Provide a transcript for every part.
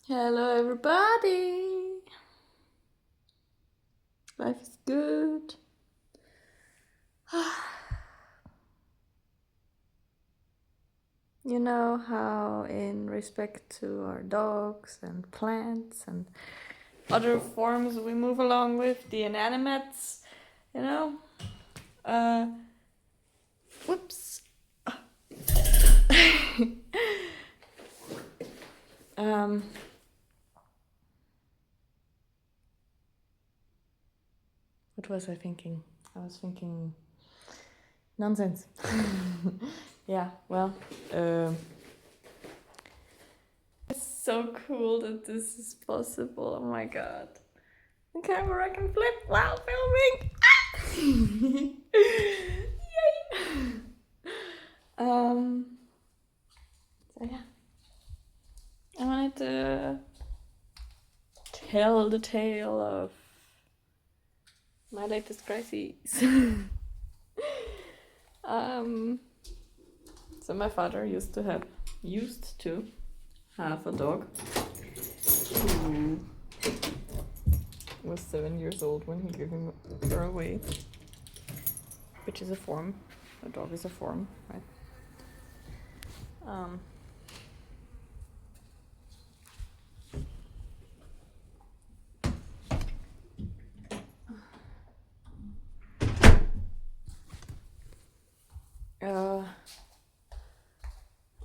Hello, everybody. Life is good. You know how, in respect to our dogs and plants and other forms we move along with, the inanimates, you know? Whoops. um, what was I thinking? I was thinking nonsense. Yeah, well, it's so cool that this is possible. Oh my god. The camera can flip while filming. Yay! So yeah, I wanted to tell the tale of my latest crises. So my father used to have a dog who was 7 years old when he gave her away, which is a form. A dog is a form, right?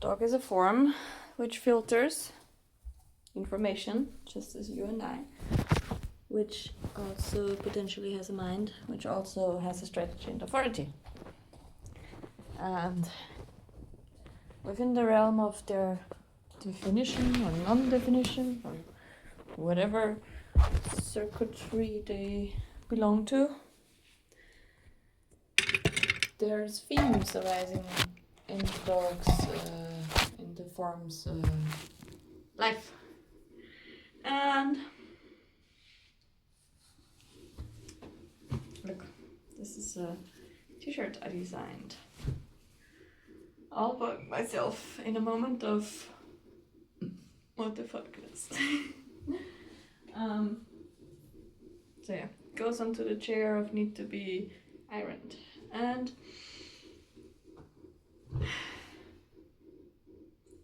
Dog is a form which filters information, just as you and I, which also potentially has a mind, which also has a strategy and authority. And within the realm of their definition or non-definition or whatever circuitry they belong to, there's themes arising in dogs, in the form's life. And look, this is a t-shirt I designed all by myself in a moment of what the fuckness. So yeah, goes onto the chair of need to be ironed. And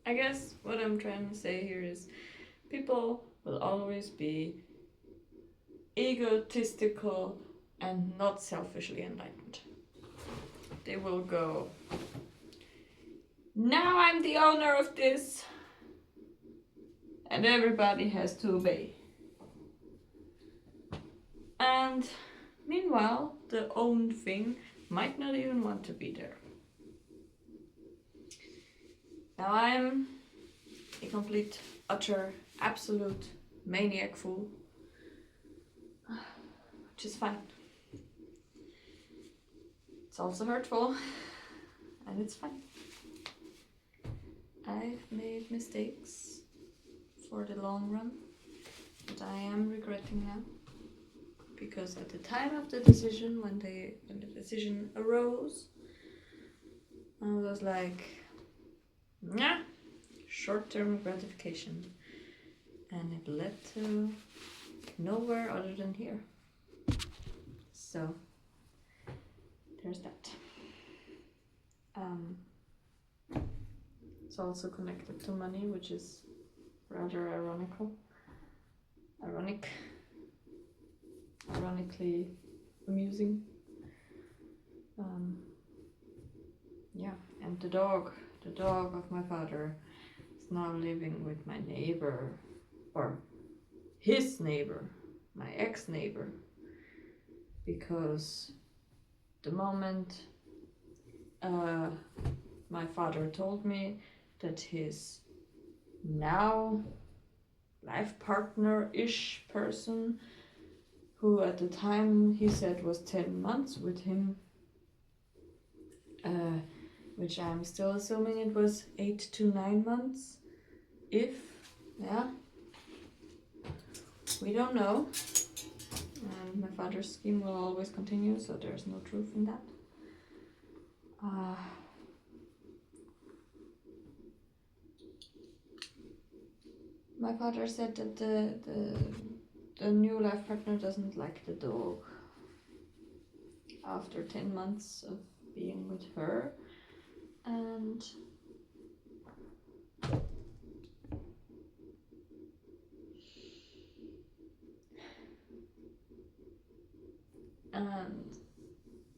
I guess what I'm trying to say here is people will always be egotistical and not selfishly enlightened. They will go, now I'm the owner of this, and everybody has to obey. And meanwhile, the owned thing might not even want to be there. Now I'm a complete, utter, absolute maniac fool, which is fine. It's also hurtful, and it's fine. I've made mistakes for the long run that I am regretting now. Because at the time of the decision, when the decision arose, I was like, nah, short-term gratification. And it led to nowhere other than here. So, there's that. It's also connected to money, which is rather ironically amusing. Yeah, and the dog of my father is now living with my neighbor, or his neighbor, my ex-neighbor, because the moment my father told me that his now life partner-ish person, who at the time he said was 10 months with him, which I'm still assuming it was 8 to 9 months, we don't know. And my father's scheme will always continue, so there's no truth in that. my father said that the new life partner doesn't like the dog after 10 months of being with her, and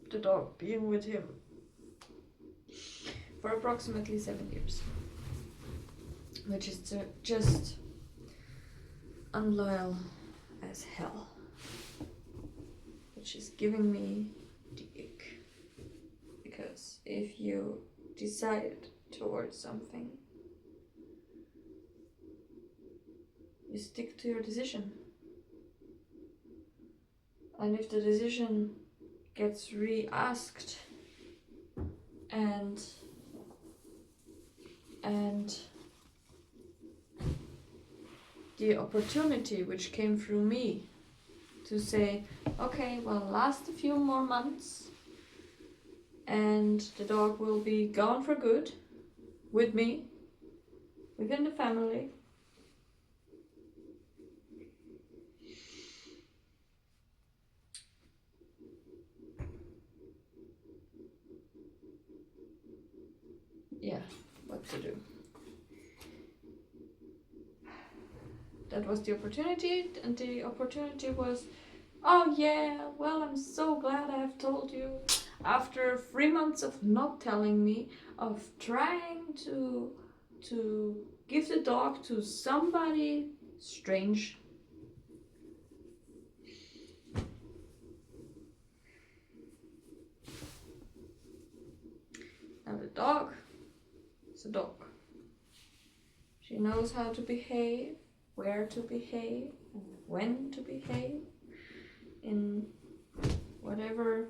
the dog being with him for approximately 7 years, which is just unloyal as hell, which is giving me the ick. Because if you decide towards something, you stick to your decision. And if the decision gets re-asked and the opportunity which came through me to say, okay, well, last a few more months and the dog will be gone for good with me, within the family. Yeah, what to do. That was the opportunity, and the opportunity was, oh yeah, well, I'm so glad I have told you. After 3 months of not telling me, of trying to give the dog to somebody strange. Now the dog is a dog. She knows how to behave, where to behave, and when to behave, in whatever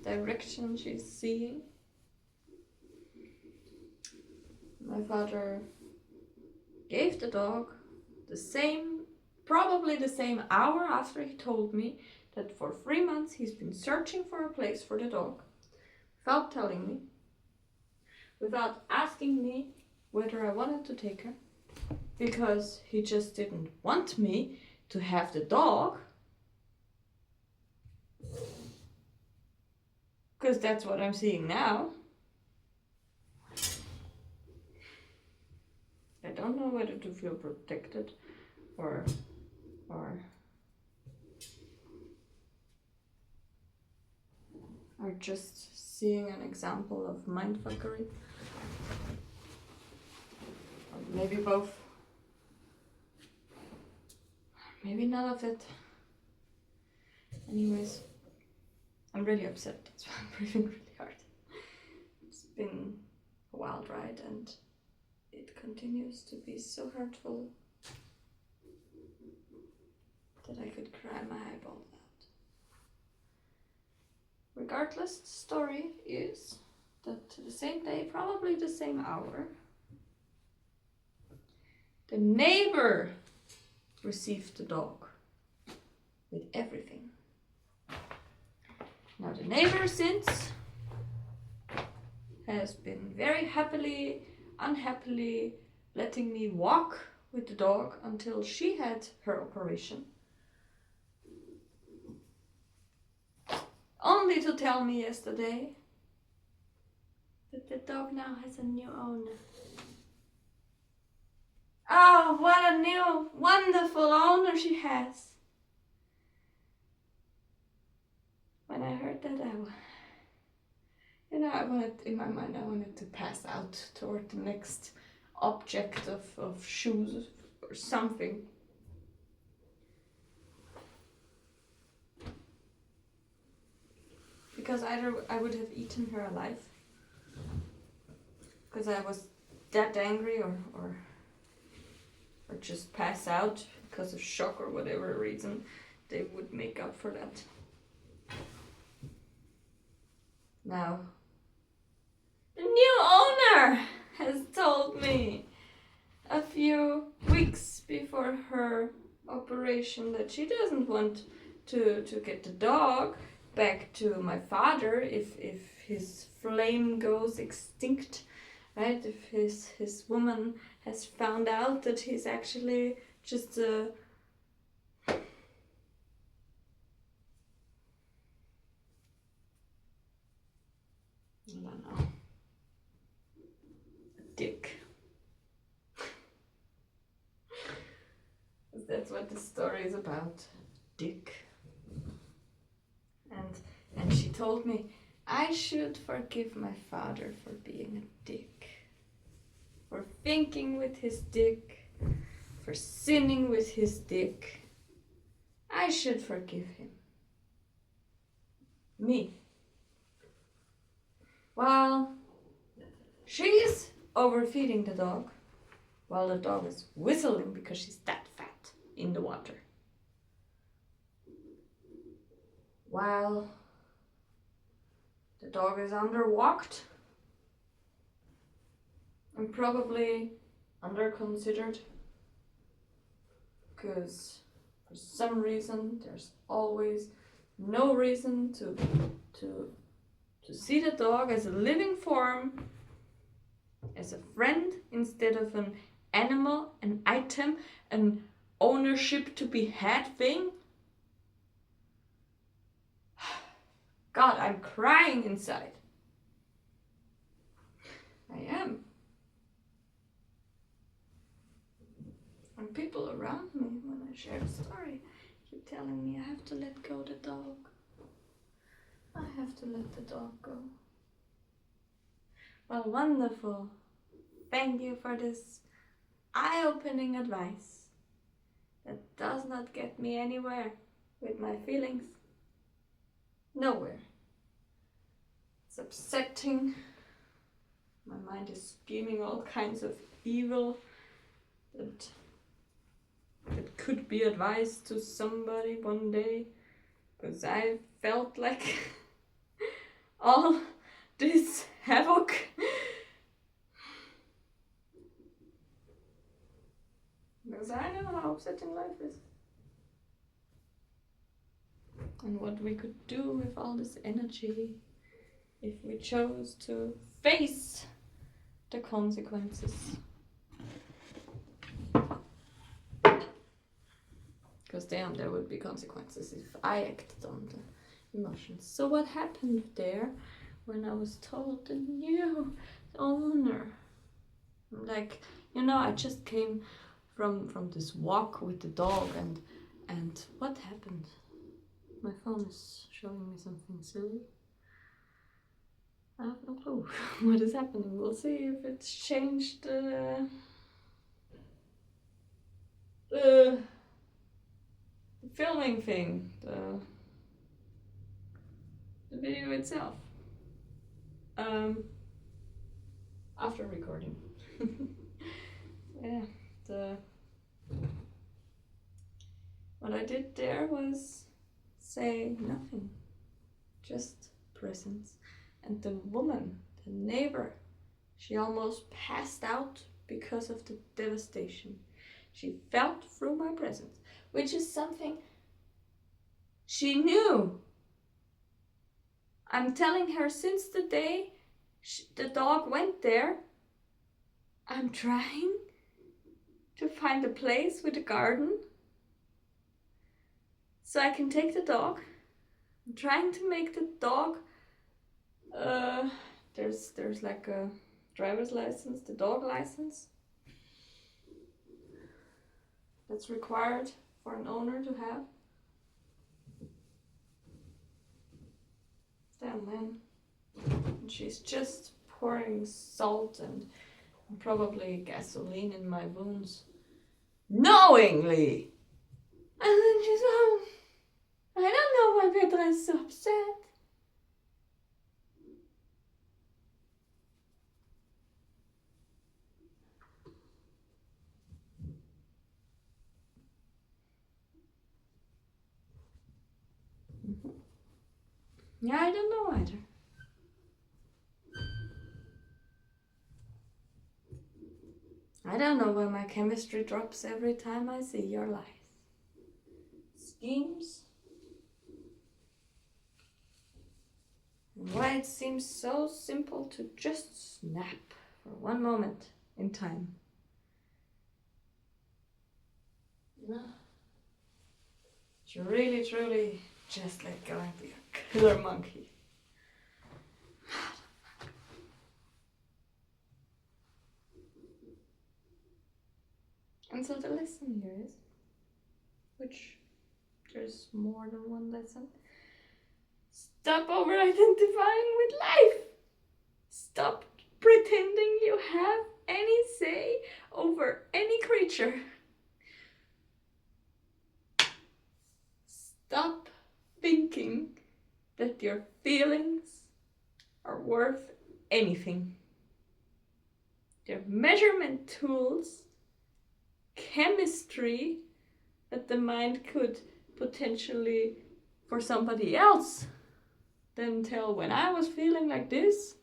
direction she's seeing. My father gave the dog probably the same hour after he told me that for 3 months he's been searching for a place for the dog, without telling me, without asking me whether I wanted to take her, because he just didn't want me to have the dog, because that's what I'm seeing now. I don't know whether to feel protected or just seeing an example of mindfuckery. Or maybe both. Maybe none of it. Anyways, I'm really upset. That's why I'm breathing really hard. It's been a wild ride and it continues to be so hurtful that I could cry my eyeballs out. Regardless, the story is that the same day, probably the same hour, the neighbor received the dog with everything. Now the neighbor since has been very unhappily letting me walk with the dog until she had her operation. Only to tell me yesterday that the dog now has a new owner. Oh, what a new, wonderful owner she has. When I heard that, I wanted, in my mind, I wanted to pass out toward the next object of shoes or something. Because either I would have eaten her alive, because I was that angry, or just pass out because of shock or whatever reason they would make up for that. Now, the new owner has told me a few weeks before her operation that she doesn't want to get the dog back to my father if his flame goes extinct right? If his woman has found out that he's actually just a I don't know, a dick. That's what the story is about, dick. And she told me I should forgive my father for being a dick, for thinking with his dick, for sinning with his dick. I should forgive him. Me. While she's overfeeding the dog, while the dog is whistling because she's that fat in the water. While the dog is underwalked and probably underconsidered, because for some reason there's always no reason to see the dog as a living form, as a friend instead of an animal, an item, an ownership to be had thing. God, I'm crying inside. I am. And people around me, when I share the story, keep telling me I have to let go the dog. I have to let the dog go. Well, wonderful. Thank you for this eye-opening advice that does not get me anywhere with my feelings. Nowhere. It's upsetting. My mind is spewing all kinds of evil that could be advice to somebody one day, because I felt like all this havoc because I know how upsetting life is and what we could do with all this energy if we chose to face the consequences. Because damn, there would be consequences if I acted on the emotions. So what happened there when I was told the new owner? Like, I just came from this walk with the dog and what happened? My phone is showing me something silly. I have no clue what is happening. We'll see if it's changed the filming thing, the video itself. After recording. Yeah, what I did there was say nothing, just presence. And the woman, the neighbor, she almost passed out because of the devastation. She felt through my presence, which is something she knew. I'm telling her since the day the dog went there, I'm trying to find a place with a garden so I can take the dog. I'm trying to make the dog, there's like a driver's license, the dog license, that's required for an owner to have. Damn, man. And she's just pouring salt and probably gasoline in my wounds. Knowingly! And then she's, I don't know why Petra is so upset. Yeah, I don't know either. I don't know why my chemistry drops every time I see your lies. Schemes. And why it seems so simple to just snap for one moment in time. You really, truly just let go and be a killer monkey. And so the lesson here is, which there's more than one lesson, stop over-identifying with life. Stop pretending you have any say over any creature. Stop thinking that your feelings are worth anything. They're measurement tools, chemistry that the mind could potentially, for somebody else, then tell when I was feeling like this,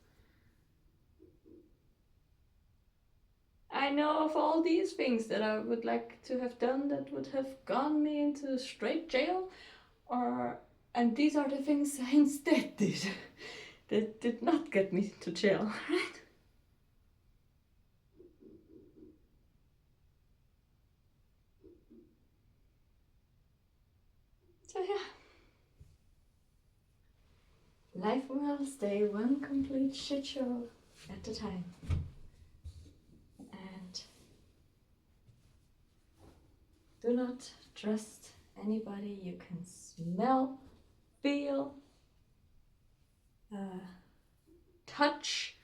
I know of all these things that I would like to have done that would have gone me into straight jail, and these are the things I instead did that did not get me to jail, right? So yeah, life will stay one complete shit show at a time. And do not trust anybody you can smell, feel, touch,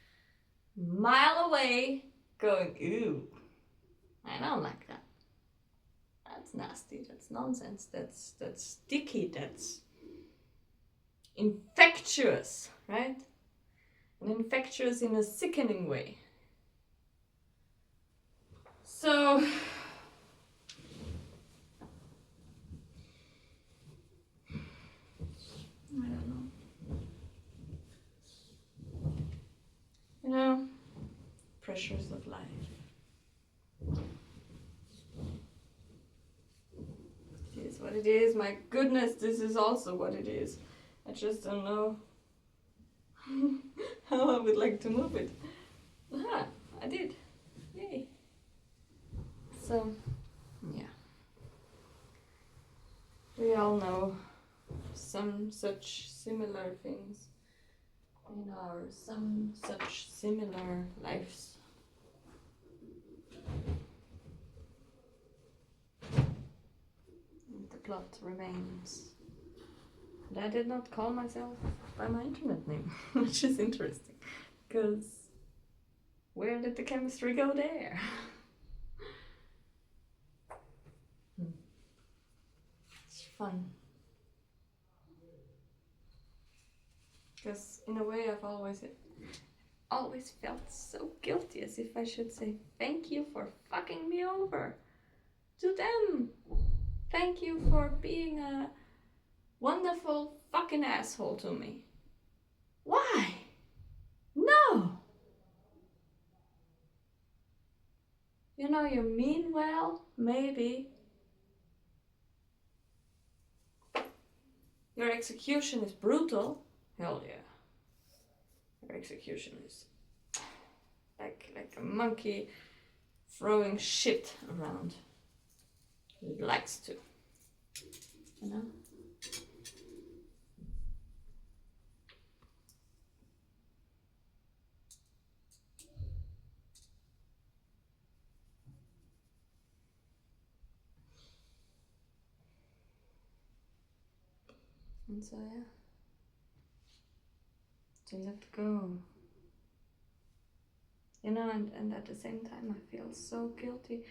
mile away, going, ooh, I don't like that. That's nasty, that's nonsense, that's sticky, that's infectious, right? And infectious in a sickening way. So, I don't know. You know, pressures of life. It is what it is. My goodness, this is also what it is. I just don't know how I would like to move it. Aha, I did. Yay. So, yeah. We all know some such similar things in some such similar lives. And the plot remains. And I did not call myself by my internet name, which is interesting, because where did the chemistry go there? It's fun. Because in a way I've always felt so guilty, as if I should say thank you for fucking me over to them. Thank you for being a wonderful fucking asshole to me. Why? No! You know, you mean well, maybe. Your execution is brutal. Hell yeah. Your execution is like a monkey throwing shit around. It likes to. You know? And so yeah. To let go. You know, and at the same time I feel so guilty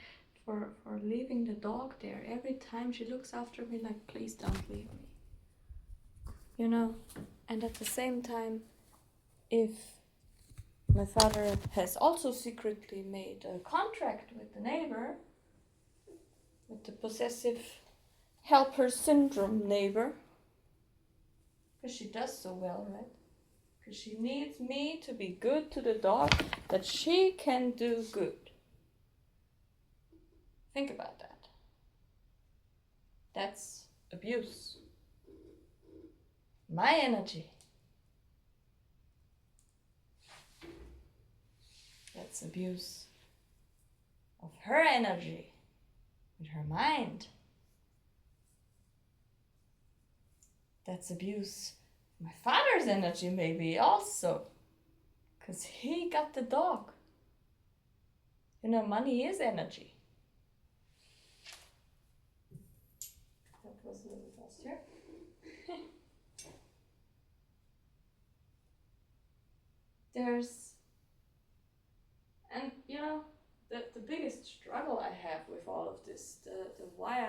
for leaving the dog there. Every time she looks after me like, please don't leave me. You know? And at the same time, if my father has also secretly made a contract with the neighbor, with the possessive helper syndrome neighbor, because she does so well, right? Because she needs me to be good to the dog, that she can do good. Think about that. That's abuse. My energy. That's abuse of her energy with her mind. That's abuse of my father's energy maybe also. Because he got the dog. You know, money is energy. That was a little faster. And you know, the biggest struggle I have with all of this, the why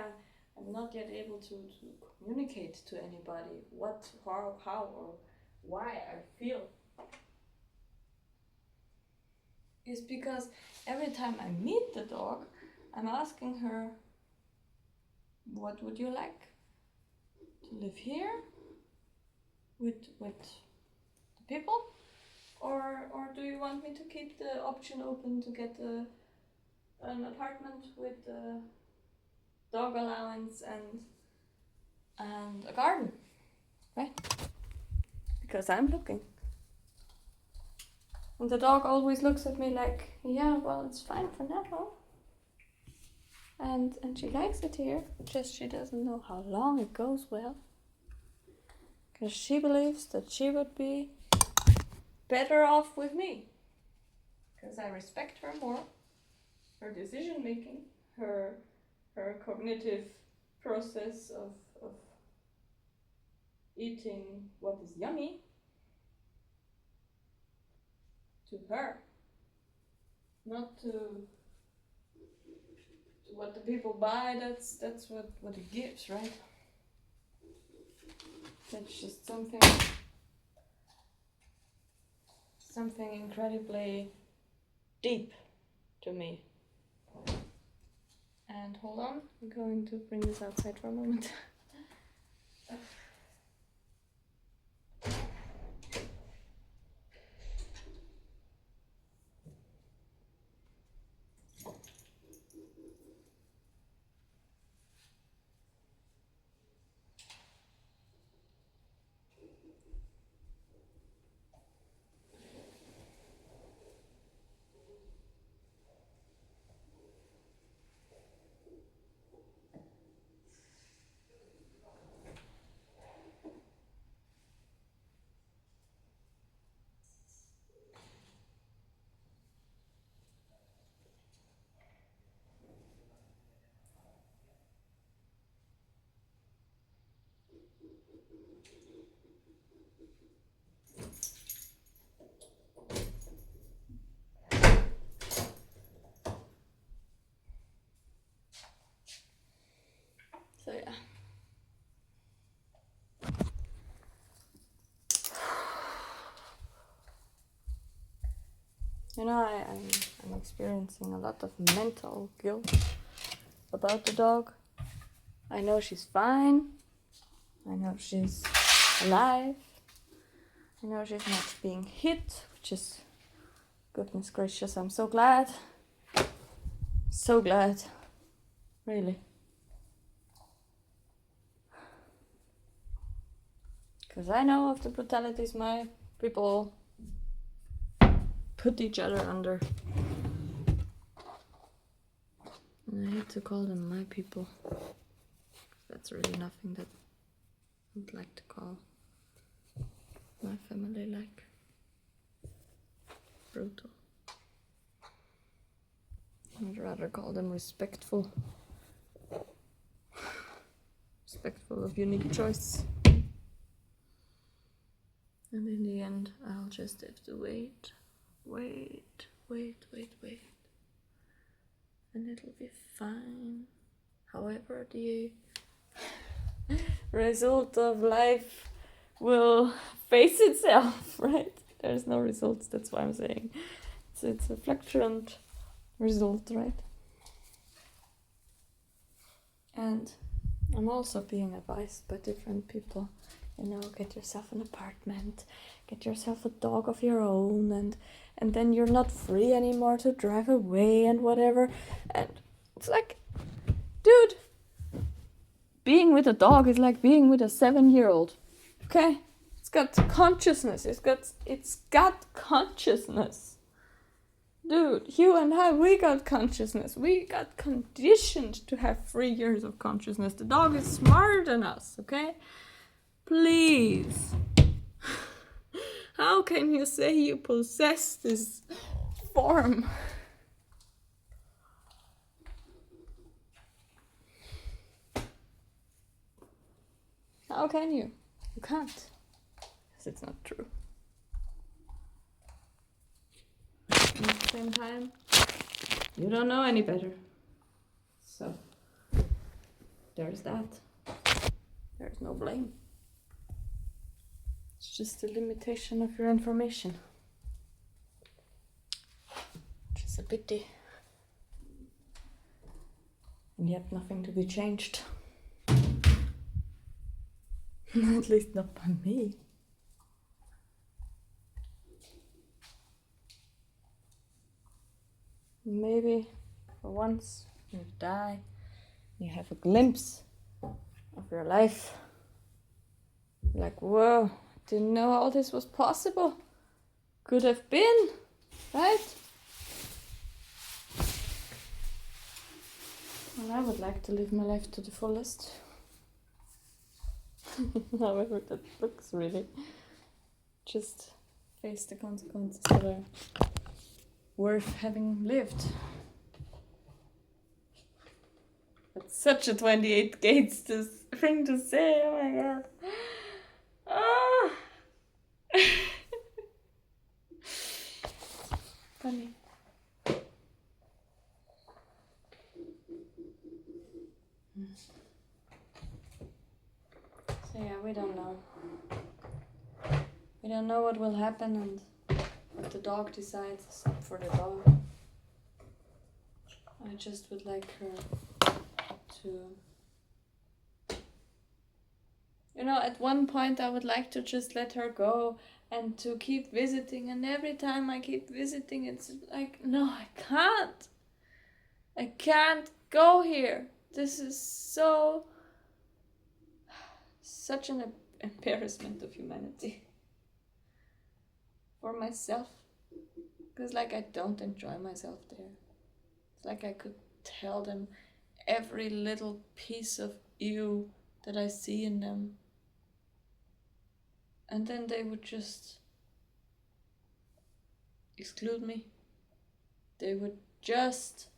I'm not yet able to communicate to anybody what, how or why I feel, is because every time I meet the dog, I'm asking her, what would you like? To live here with the people? Or do you want me to keep the option open to get an apartment with a dog allowance and a garden, right? Because I'm looking. And the dog always looks at me like, yeah, well, it's fine for now. And she likes it here, just she doesn't know how long it goes well. Because she believes that she would be better off with me. Because I respect her more, her decision making, her cognitive process of eating what is yummy to her, not to what the people buy. That's what it gives, right? That's just something incredibly deep to me. And hold on, I'm going to bring this outside for a moment. So yeah. You know, I'm experiencing a lot of mental guilt about the dog. I know she's fine. I know she's alive. I know she's not being hit, which is, goodness gracious, I'm so glad. So glad. Really. Because I know of the brutalities my people put each other under. And I hate to call them my people. That's really nothing that I would like to call my family like. Brutal. I'd rather call them respectful. Respectful of unique choice. And in the end, I'll just have to wait. And it'll be fine. However, the result of life will face itself, right? There's no results, that's why I'm saying. It's a fluctuant result, right? And I'm also being advised by different people, you know, get yourself an apartment, get yourself a dog of your own, and then you're not free anymore to drive away and whatever. And it's like, dude, being with a dog is like being with a 7-year-old, okay? It's got consciousness, it's got consciousness. Dude, Dude, you and I, we got consciousness. We got conditioned to have 3 years of consciousness. The dog is smarter than us, okay? Please. How can you say you possess this form? How can you? You can't. Because it's not true. At the same time, you don't know any better. So, there's that. There's no blame. It's just a limitation of your information. Which is a pity. And yet nothing to be changed. At least not by me. Maybe for once you die, you have a glimpse of your life. Like, whoa, didn't know all this was possible. Could have been, right? Well, I would like to live my life to the fullest. However that looks, really. Just face the consequences that are worth having lived. That's such a 28 gates thing to say, oh my god. Ah. Funny. So yeah, we don't know. We don't know what will happen, and what the dog decides is up for the dog. I just would like her to... You know, at one point I would like to just let her go and to keep visiting, and every time I keep visiting it's like, no, I can't. I can't go here. This is such an embarrassment of humanity. For myself. Because like I don't enjoy myself there. It's like I could tell them every little piece of you that I see in them. And then they would just exclude me. They would just,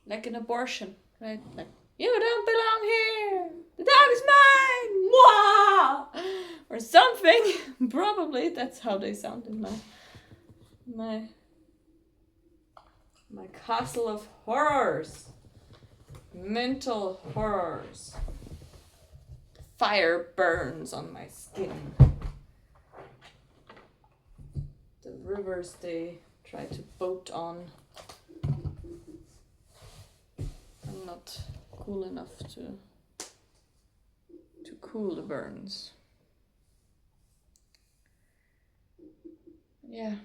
like an abortion, right? Like, you don't belong here. The dog is mine. Mwah! Or something. Probably that's how they sound in my castle of horrors. Mental horrors. Fire burns on my skin. The rivers they try to boat on. I'm not cool enough to cool the burns. Yeah.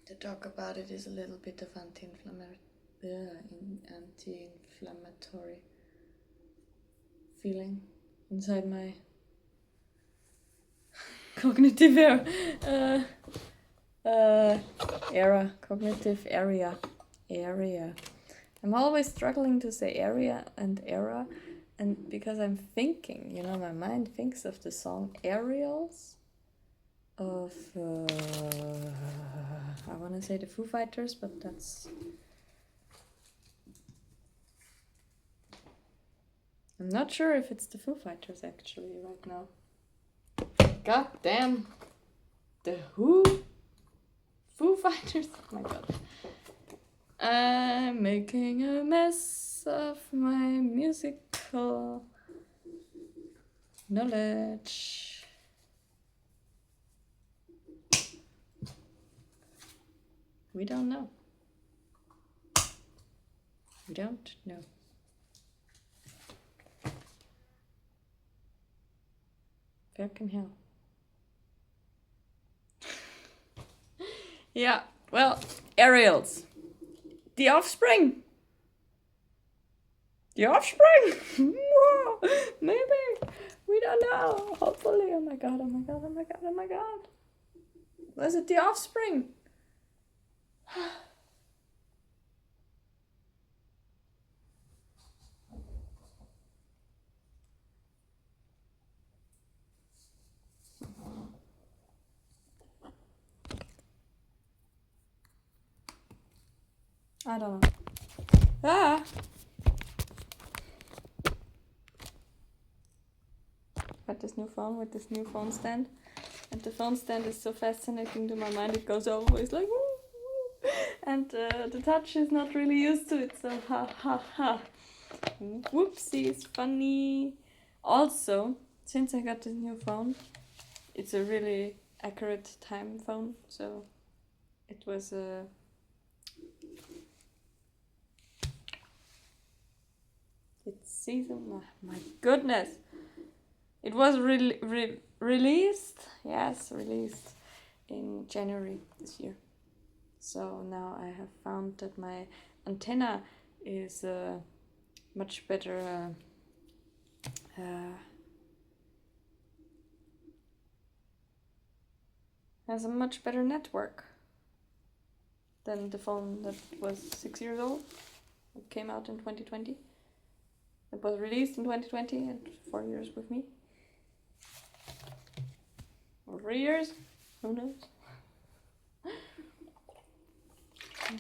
To talk about it is a little bit of anti-inflammatory feeling inside my cognitive cognitive area. I'm always struggling to say area and era, and because I'm thinking, you know, my mind thinks of the song Aerials of I want to say the Foo Fighters, but that's... I'm not sure if it's the Foo Fighters actually right now. God damn. The Who? Foo Fighters? Oh my god. I'm making a mess of my musical knowledge. We don't know. We don't know. Fucking hell. Yeah, well, Aerials. The Offspring. The Offspring? Maybe. We don't know. Hopefully. Oh my god, oh my god, oh my god, oh my god. Was it the offspring? I don't know. Ah! Got this new phone with this new phone stand. And the phone stand is so fascinating to my mind, it goes always like woo, woo. And the touch is not really used to it, so ha ha ha. Whoopsies, funny. Also, since I got this new phone, it's a really accurate time phone, so it was a it's season. Oh, my goodness, it was released. Yes, released in January this year. So now I have found that my antenna is much better. Has a much better network than the phone that was 6 years old. It came out in 2020. It was released in 2020 and 4 years with me. Or 3 years? Who knows? I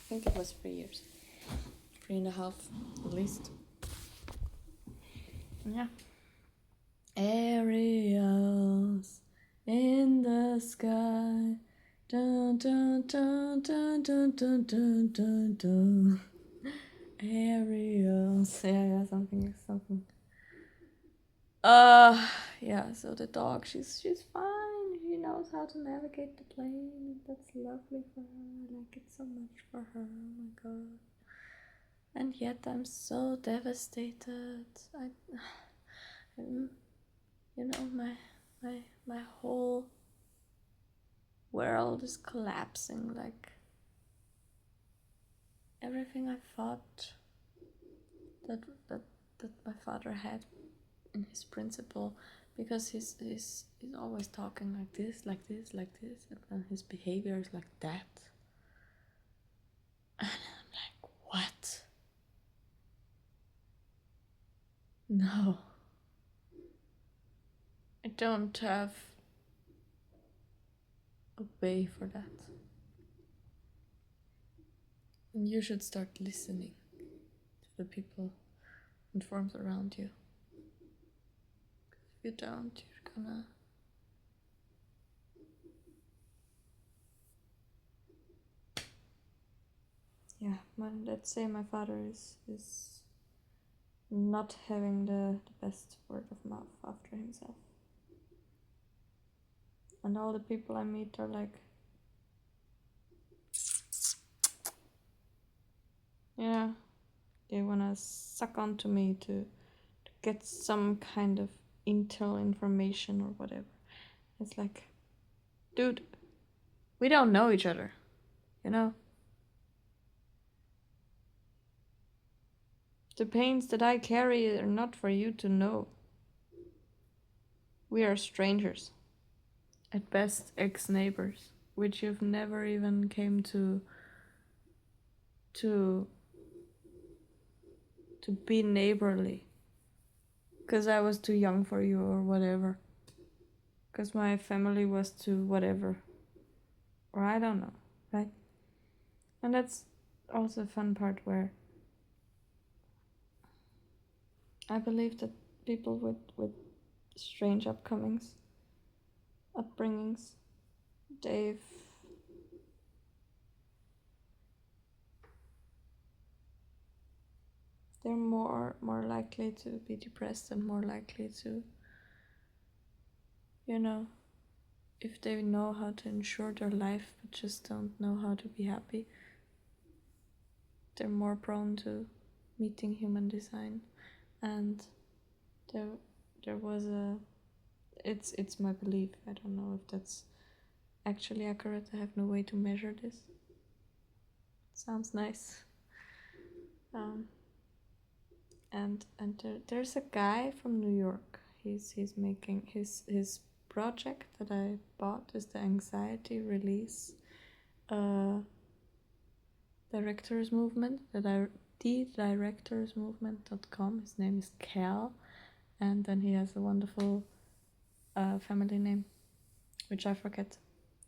think it was 3 years. 3.5 at least. Yeah. Aerials in the sky. Dun, dun, dun, dun, dun, dun, dun, dun, dun. Aerials. Yeah, something. Yeah, so the dog, she's fine. She knows how to navigate the plane. That's lovely for her. I like it so much for her. Oh my god. And yet I'm so devastated. You know, my whole world is collapsing. Like everything I thought that my father had in his principle, because he's always talking like this, and his behavior is like that. And I'm like, what? No. I don't have a way for that. And you should start listening to the people and forms around you. If you don't, you're gonna... Yeah, let's say my father is not having the best word of mouth after himself. And all the people I meet are like, yeah, they wanna suck onto me to get some kind of intel information or whatever. It's like, dude, we don't know each other, you know? The pains that I carry are not for you to know. We are strangers. At best, ex-neighbors, which you've never even came to be neighborly. Because I was too young for you or whatever. Because my family was too whatever. Or I don't know, right? And that's also a fun part where I believe that people with strange upbringings, they're more likely to be depressed and more likely to, you know, if they know how to ensure their life but just don't know how to be happy, they're more prone to meeting human design. And there was a, it's my belief, I don't know if that's actually accurate, I have no way to measure this. It sounds nice. And there's a guy from New York. he's making his project that I bought is the anxiety release directors movement. The directorsmovement.com. His name is Cal, and then he has a wonderful family name, which I forget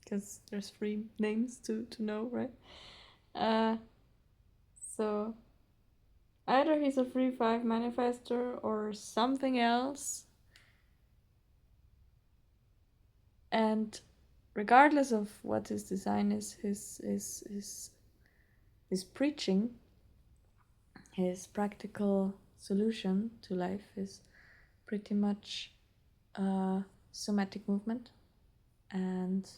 because there's 3 names to know, right? So either he's a 3-5 manifester or something else. And regardless of what his design is, his preaching, his practical solution to life is pretty much somatic movement and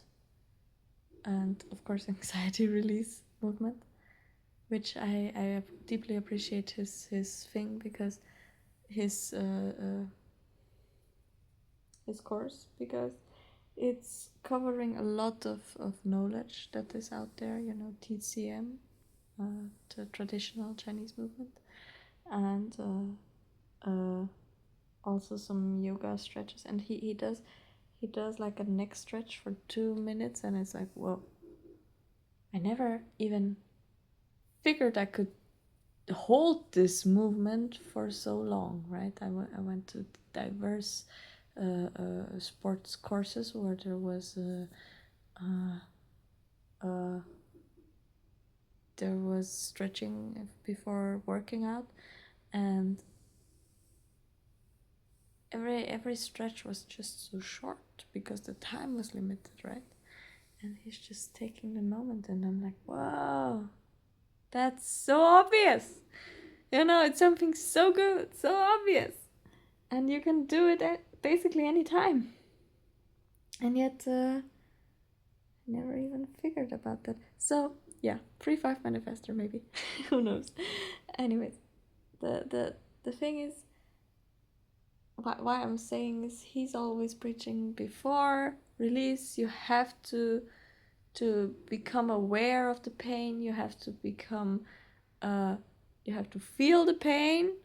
of course anxiety release movement, which I deeply appreciate his thing, because his course, because it's covering a lot of knowledge that is out there, TCM, the traditional Chinese movement, and also some yoga stretches, and he does like a neck stretch for 2 minutes, and it's like, whoa, I never even figured I could hold this movement for so long, right? I went to diverse sports courses where there was stretching before working out, and every stretch was just so short because the time was limited, right? And he's just taking the moment, and I'm like, wow, that's so obvious. It's something so good, so obvious, and you can do it at basically any time. And yet, I never even figured about that. So yeah, 3-5 manifester maybe. Who knows? Anyways, the thing is, why I'm saying is, he's always preaching before release. You have to become aware of the pain. You have to become you have to feel the pain,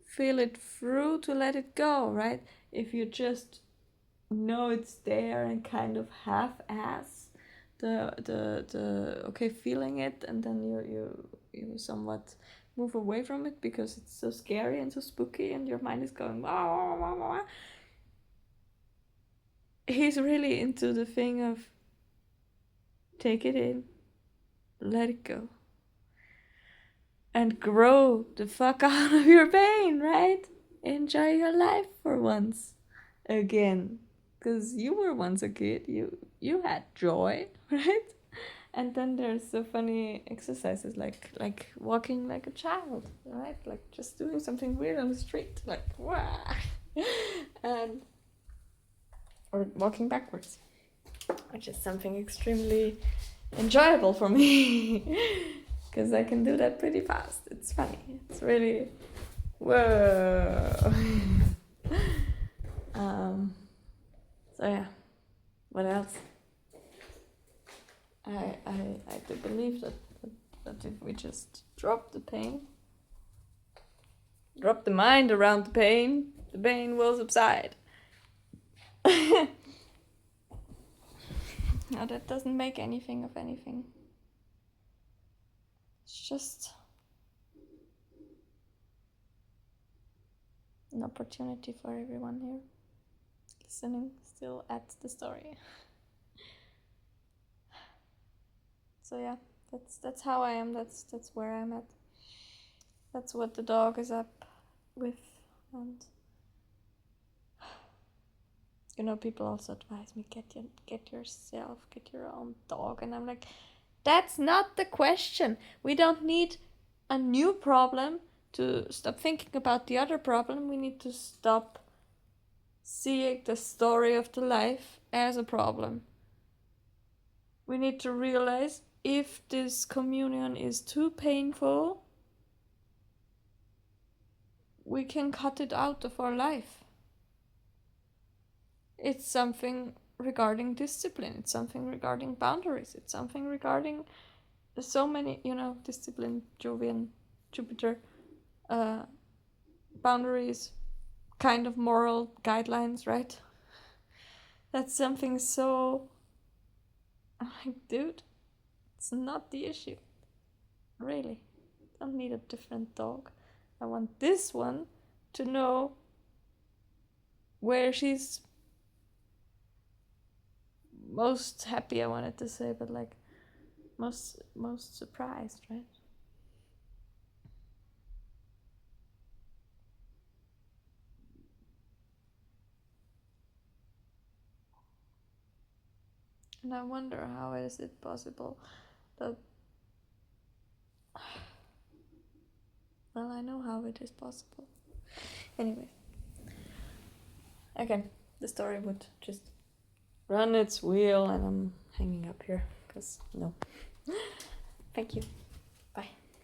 feel it through to let it go, right? If you just know it's there and kind of half-ass the okay, feeling it, and then you somewhat move away from it because it's so scary and so spooky, and your mind is going wah, wah, wah, wah. He's really into the thing of take it in, let it go, and grow the fuck out of your pain, right? Enjoy your life for once again, because you were once a kid, you had joy, right? And then there's so funny exercises like walking like a child, right? Like just doing something weird on the street, like wah, and or walking backwards, which is something extremely enjoyable for me because I can do that pretty fast. It's funny. It's really whoa. So yeah, what else? I do believe that if we just drop the pain, drop the mind around the pain will subside. Now that doesn't make anything of anything. It's just an opportunity for everyone here listening still at the story. So yeah, that's how I am. That's where I'm at. That's what the dog is up with, and people also advise me get your own dog, and I'm like, that's not the question. We don't need a new problem to stop thinking about the other problem. We need to stop seeing the story of the life as a problem. We need to realize if this communion is too painful, we can cut it out of our life. It's something regarding discipline. It's something regarding boundaries. It's something regarding so many, discipline, Jovian, Jupiter, boundaries, kind of moral guidelines, right? That's something so... I'm like, dude, it's not the issue. Really. I don't need a different dog. I want this one to know where she's most happy, I wanted to say, but like most surprised, right? And I wonder how is it possible that... Well, I know how it is possible. Anyway. Again, the story would just run its wheel and I'm hanging up here, because no. Thank you.